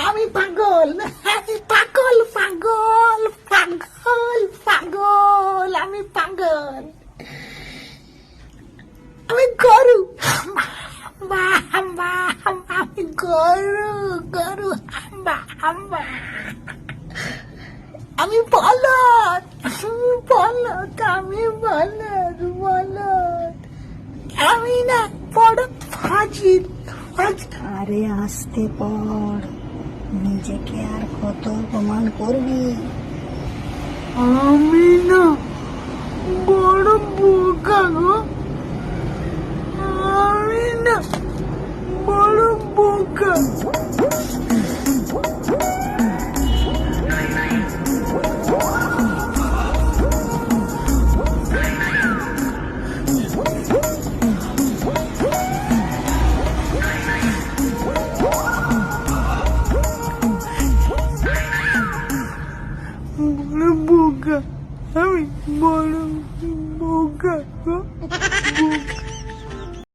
আমি পাগল, আমি পাগল, পাগল, পাগল, পাগল, আমি পাগল। আমি গরু, আমি গরু, গরু, হাম্বা। আমি বলদ, আমি বলদ। আমি না বড় ফাজিল। আরে আসতে পড়, নিজেকে আর কত অপমান করবি। আমি না বড় বোকা গো, আমি না বড় বোকা। বড় বোকা, আমি বড়